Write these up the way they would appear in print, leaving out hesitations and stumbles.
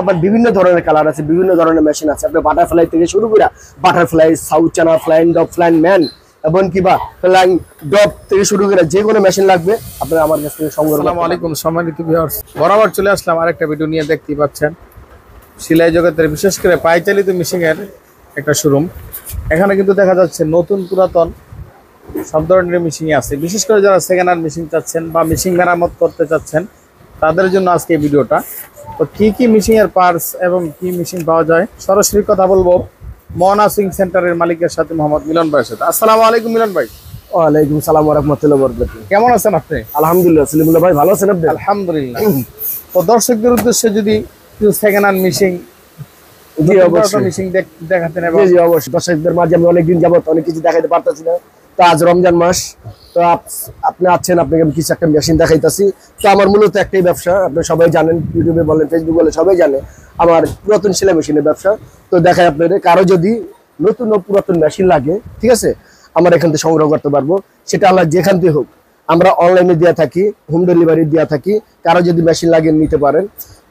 আবার বিভিন্ন ধরনের কালার আছে, বিভিন্ন ধরনের মেশিন আছে। আপনার বাটারফ্লাই থেকে শুরু করে বাটারফ্লাই, সাউথ চানা, ফ্লাইং ডগ, ফ্লাইং ম্যান এবং কিবা ফ্লাইং ডগ থেকে শুরু করে যে কোনো মেশিন লাগবে আপনারা আমার কাছ থেকে সংগ্রহ করতে পারেন। আসসালামু আলাইকুম সম্মানিত ভিউয়ার্স, বরাবর চলে আসলাম আরেকটা ভিডিও নিয়ে। দেখতেই পাচ্ছেন সেলাই জগতের বিশেষ করে পাইচালিত মেশিনের একটা শোরুম। এখানে কিন্তু দেখা যাচ্ছে নতুন পুরাতন সব ধরনের মেশিনই আছে। বিশেষ করে যারা সেকেন্ড হ্যান্ড মেশিন চাচ্ছেন বা মেশিন মেরামত করতে চাচ্ছেন তাদের জন্য আজকে এই ভিডিওটা। তো কি কি মেশিনের পার্টস এবং কি মেশিন পাওয়া যায় সরাসরি কথা বলবো মোহনা সুইং সেন্টারের মালিকের সাথে, মোহাম্মদ মিলন ভাইয়ের সাথে। আসসালামু আলাইকুম মিলন ভাই। ওয়ালাইকুম সালাম ওয়া রাহমাতুল্লাহি ওয়া বারাকাতুহু। কেমন আছেন আপনি? আলহামদুলিল্লাহ সলিমুল্লাহ ভাই, ভালো আছেন আপনি? আলহামদুলিল্লাহ। তো দর্শকদের উদ্দেশ্যে যদি কিছু সেকেন্ড হ্যান্ড মেশিন দেখাতেন। জি অবশ্যই, দর্শকদের মাঝে আমি অনেকদিন যাবত অনেক কিছু দেখাইতে পারতেছি না। তো আজ রমজান মাস, তো আপনি আছেন, আপনাকে আমি কিছু একটা মেশিন দেখাইতেছি। তো আমার মূলত একটাই ব্যবসা, আপনি সবাই জানেন, ইউটিউবে বলেন, ফেসবুক বলে সবাই জানে আমার পুরাতন সেলাই মেশিনের ব্যবসা। তো দেখাই আপনাদের, কারো যদি নতুন ও পুরাতন মেশিন লাগে, ঠিক আছে, আমার এখান থেকে সংগ্রহ করতে পারবো। সেটা আল্লাহ যেখান থেকে হোক, আমরা অনলাইনে দেওয়া থাকি, হোম ডেলিভারি দেওয়া থাকি। কারো যদি মেশিন লাগে নিতে পারেন।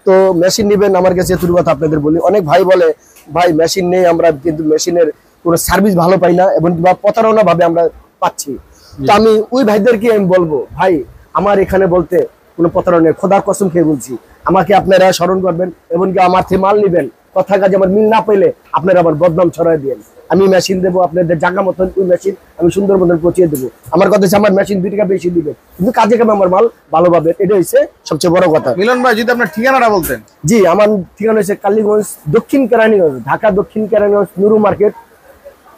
তো মেশিন নেবেন আমার কাছে, এতটুকু কথা আপনাদের বলি। অনেক ভাই বলে ভাই মেশিন নেই আমরা, কিন্তু মেশিনের কোনো সার্ভিস ভালো পাই না এবং প্রতারণা ভাবে আমরা পাচ্ছি। তো আমি ওই ভাইদেরকে আমি বলবো, ভাই আমার এখানে বলতে কোনো প্রতারণা, খোদার কসম খেয়ে বলছি, আমাকে আপনারা স্মরণ করবেন এবং আমার থেকে মাল নিবেন। কথা কাজে আমার মিল না পেলে আপনারা আবার বদনাম ছড়াই দিয়েন। আমি মেশিন দেবো আপনাদের জায়গা মতন, ওই মেশিন আমি সুন্দর মতন পচিয়ে দেবো। আমার কথা হচ্ছে আমার মেশিন 2 টাকা বেশি দিবে, কিন্তু কাজে কামে আমার মাল ভালোভাবে, এটা হচ্ছে সবচেয়ে বড় কথা। মিলন ভাই যদি আপনার ঠিকানাটা বলতেন। জি, আমার ঠিকানা হচ্ছে কালীগঞ্জ, দক্ষিণ কেরানীগঞ্জ, ঢাকা দক্ষিণ কেরানীগঞ্জ, নুরু মার্কেট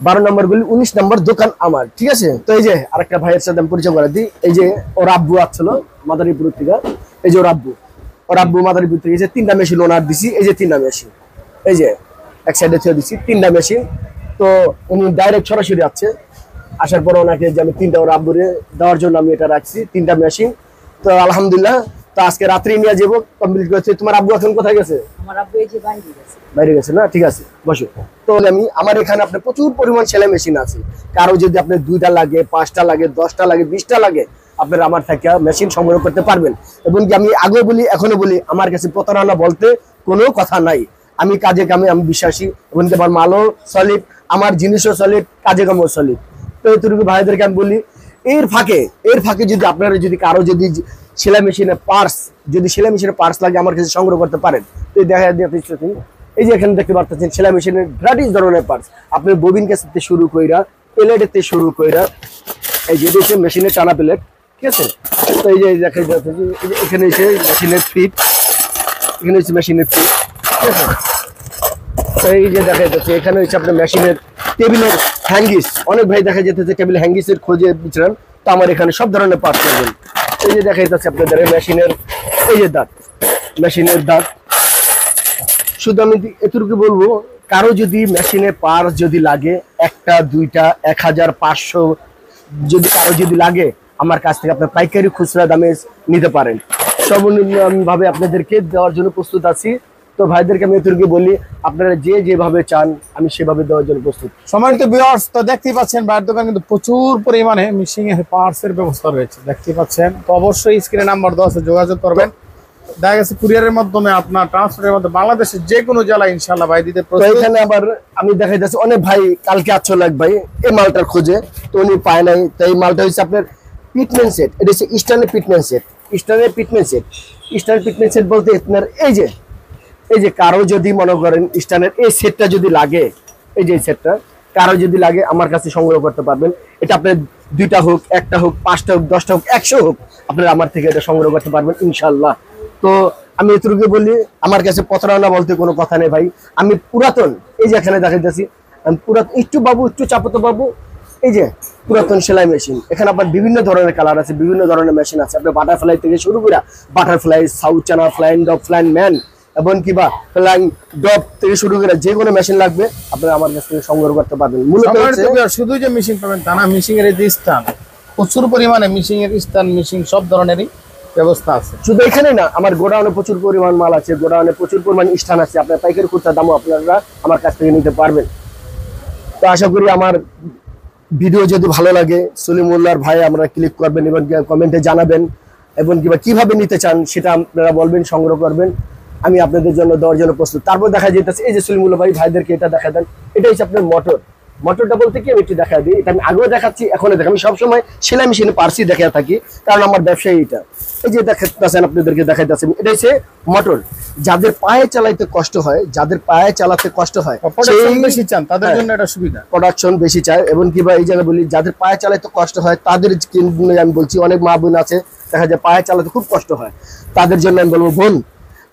12 নম্বর গলি, 19 নম্বর দোকান আমার, ঠিক আছে। তো এই যে আরেকটা ভাইয়ের সাথে আমি পরিচয় করে দিই। এই যে ওর আব্বু আসছিল মাদারীপুর থেকে, এই যে ওর আব্বু মাদারীপুর থেকে, এই যে 3টা মেশিন ওনার দিছি। এই যে 3টা মেশিন, এই যে এক সাইডে ছেড়ে দিচ্ছি 3টা মেশিন। তো উনি ডাইরেক্ট সরাসরি আসছে, আসার পর ওনাকে যে আমি 3টা ওর আব্বুরে দেওয়ার জন্য আমি এটা রাখছি, 3টা মেশিন। তো আলহামদুলিল্লাহ, তো আজকে রাত্রে নিয়ে যাবো, কমপ্লিট করছে। তোমার আব্বু এখন কোথায় গেছে? আমার আব্বু এই যে বাইরে গেছে না, ঠিক আছে, বসো। তো আমি আমার এখানে আপনার প্রচুর পরিমাণ সেলাই মেশিন আছে। কারো যদি আপনার 2টা লাগে, 5টা লাগে, 10টা লাগে, 20টা লাগে, আপনারা আমার থেকে মেশিন সংগ্রহ করতে পারবেন। এবং কি আমি আগে বলি, এখনো বলি, আমার কাছে প্রতারণা বলতে কোনো কথা নাই। আমি কাজে কামে আমি বিশ্বাসী এবং আমার মালও সলিড, আমার জিনিসও সলিড, কাজে কামেও সলিড। তো এতটুকু ভাইদেরকে আমি বলি, এর ফাঁকে যদি আপনারা যদি কারো যদি সেলাই মেশিনের পার্টস, যদি সেলাই মেশিনের পার্টস লাগে আমার কাছে সংগ্রহ করতে পারেন। তো দেখা দিতে, এই যে এখানে দেখতে পাচ্ছেন সেলাই মেশিনের ভ্যারাইটিস ধরনের পার্টস, আপনার ববিন কেস থেকে শুরু কইরা, প্লেটের থেকে শুরু কইরা, এই যে দেখছেন মেশিনের টানা প্লেট, ঠিক আছে। তো এই যে দেখা যাচ্ছে এখানে এসে মেশিনের ফিট, এখানে হচ্ছে মেশিনের ফিট, ঠিক আছে। তো এই যে দেখা যাচ্ছে এখানে হচ্ছে আপনার মেশিনের টেবিলের হ্যাঙ্গিস। অনেক ভাই দেখা যেতেছে টেবিল হ্যাঙ্গিসের খোঁজে বিচরণ, তো আমার এখানে সব ধরনের পার্টস পাবেন। এই যে দেখা যাচ্ছে আপনাদের মেশিনের এই যে দাঁত, মেশিনের দাঁত। শুধু আমি এতটুকু বলবো, কারো যদি মেশিনের পার্টস যদি লাগে 1টা 2টা 1500 যদি কারো যদি লাগে, আমার কাছ থেকে আপনার পাইকারি খুচরা দামে নিতে পারেন। সর্বনিম্ন ভাবে আপনাদেরকে দেওয়ার জন্য প্রস্তুত আছি। তো ভাইদেরকে আমি এতটুকু বলি, আপনারা যেভাবে চান আমি সেভাবে দেওয়ার জন্য প্রস্তুত। সম্মানিত ভিউয়ার্স, তো দেখতেই পাচ্ছেন ভাইয়ের দোকানে কিন্তু প্রচুর পরিমাণে মেশিন এর পার্টস এর ব্যবস্থা রয়েছে, দেখতেই পাচ্ছেন। তো অবশ্যই স্ক্রিনে নাম্বার দেওয়া আছে, যোগাযোগ করবেন। দেখা গেছে কুরিয়ারের মাধ্যমে আপনার ট্রান্সফারের মাধ্যমে বাংলাদেশের যে কোনো জেলায় ইনশাআল্লাহ ভাই দিতে প্রস্তুত। এখানে আবার আমি দেখাই যাচ্ছি অনেক ভাই কালকে আসছিল এক ভাই এই মালটার খোঁজে, তো উনি পায় নাই। তো এই মালটা হচ্ছে আপনার পিটমেন্ট সেট, এটা হচ্ছে স্টানের পিটমেন্ট সেট। স্টানের পিটমেন্ট সেট বলতে আপনার এই যে কারো যদি মনে করেন স্টানের এই সেটটা যদি লাগে, এই যে সেটটা কারো যদি লাগে আমার কাছে সংগ্রহ করতে পারবেন। এটা আপনার 2টা হোক, 1টা হোক, 5টা হোক, 10টা হোক, 100 হোক, আপনারা আমার থেকে এটা সংগ্রহ করতে পারবেন ইনশাল্লাহ। তো আমি এতটুকু বলি, আমার কাছে প্রতারণা বলতে কোনো কথা নেই ভাই। আমি পুরাতন, এই যে এখানে দেখাইতেছি, আমি পুরাতন একটু চাপতো বাবু, এই যে পুরাতন সেলাই মেশিন। এখানে আপনার বিভিন্ন ধরনের কালার আছে, বিভিন্ন ধরনের মেশিন আছে। আপনার বাটারফ্লাই থেকে শুরু করে বাটারফ্লাই, সাউথ চানা, ফ্লাইং ডগ, ফ্লাইং ম্যান এবং কিবা ফ্লাইং ডগ থেকে শুরু করে যে কোনো মেশিন লাগবে আপনারা আমার কাছ থেকে সংগ্রহ করতে পারবেন। মূলত শুধু যে মেশিন পাবেন তা না, মেশিন এর যে স্থান, প্রচুর পরিমাণে মেশিন এর স্থান, মেশিন সব ধরনেরই ব্যবস্থা আছে। শুধু এখানে না, আমার গোডাউনে প্রচুর পরিমাণ মাল আছে, গোডাউনে প্রচুর পরিমাণ স্থান আছে। আপনার পাইকারি খুচরা দামও আপনারা আমার কাছ থেকে নিতে পারবেন। তো আশা করি আমার ভিডিও যদি ভালো লাগে সলিমুল্লাহর ভাই আমরা ক্লিক করবেন এবং কমেন্টে জানাবেন এবং কিভাবে নিতে চান সেটা আপনারা বলবেন, সংগ্রহ করবেন। আমি আপনাদের জন্য দেওয়ার জন্য প্রস্তুত। তারপর দেখা যেতেছে এই যে সলিমুল্লাহ ভাই ভাইদেরকে এটা দেখা দেন, এটা হচ্ছে আপনার মোটর। মোটরটা বলতে কি আমি একটু দেখা দিই, এটা আমি আগেও দেখাচ্ছি এখনো দেখা, আমি সবসময় সেলাই মেশিনে পার্সি দেখা থাকি, কারণ আমার ব্যবসায়ী এটা। এই যে দেখাচ্ছেন আপনাদেরকে দেখাইতেছেন, এটা হচ্ছে মোটর। যাদের পায়ে চালাইতে কষ্ট হয়, যাদের পায়ে চালাতে কষ্ট হয়, প্রোডাকশন বেশি চান তাদের জন্য এটা সুবিধা। প্রোডাকশন বেশি চায়, এবং কি বা এই জায়গায় বলি যাদের পায়ে চালাতে কষ্ট হয় তাদের জন্য আমি বলছি, অনেক মা বোন আছে দেখা যায় পায়ে চালাতে খুব কষ্ট হয়, তাদের জন্য আমি বলবো বোন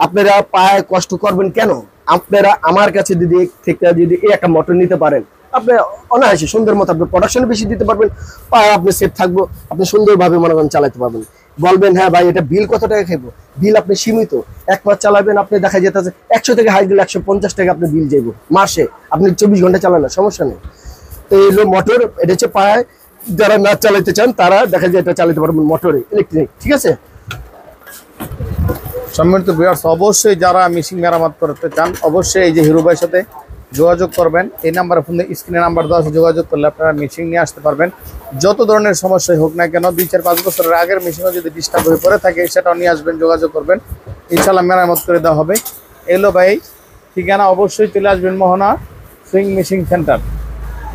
আপনারা পায়ে কষ্ট করবেন কেন, আপনারা আমার কাছে থেকে যদি এই একটা মোটর নিতে পারেন, আপনি অনায়াসে সুন্দর মতো আপনি প্রোডাকশন বেশি দিতে পারবেন, পায়ে আপনি সেফ থাকবো, আপনি সুন্দরভাবে মনে করেন চালাতে পারবেন। বলবেন হ্যাঁ ভাই এটা বিল কত টাকা খাইবো, বিল আপনি সীমিত, এক মাস চালাবেন আপনি দেখা যেতেছে 100 থেকে হাই দিলে 150 টাকা আপনি বিল যাইব মাসে, আপনি 24 ঘন্টা চালান না, সমস্যা নেই। তো এই হলো মোটর, এটা হচ্ছে পায়ে যারা না চালাতে চান তারা দেখা যায় এটা চালাতে পারবেন মোটরে, ইলেকট্রিক, ঠিক আছে। সম্মানিত ভিউয়ার্স, অবশ্যই যারা মেশিন মেরামত করতে চান অবশ্যই এই যে হিরো ভাইয়ের সাথে যোগাযোগ করবেন। এই নাম্বারে ফোন দিয়ে স্ক্রিনে নাম্বার দেওয়া আছে, যোগাযোগ করলে আপনারা মেশিন নিয়ে আসতে পারবেন। যত ধরনের সমস্যাই হোক না কেন, 2-4-5 বছরের আগের মেশিনও যদি ডিস্টার্ব হয়ে পড়ে থাকে সেটাও নিয়ে আসবেন, যোগাযোগ করবেন, ইনশাল্লাহ মেরামত করে দেওয়া হবে। এলো ভাই ঠিকানা, অবশ্যই চলে আসবেন মোহনা সুইং মেশিন সেন্টার।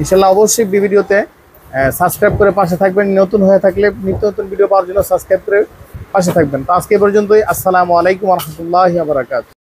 ইনশাল্লাহ অবশ্যই ভিডিওতে সাবস্ক্রাইব করে পাশে থাকবেন, নতুন হয়ে থাকলে নিত্য নতুন ভিডিও পাওয়ার জন্য সাবস্ক্রাইব করে পাশে থাকবেন। তো আজকে পর্যন্তই, আসসালামু আলাইকুম ওয়া রাহমাতুল্লাহি ওয়া বারাকাতুহু।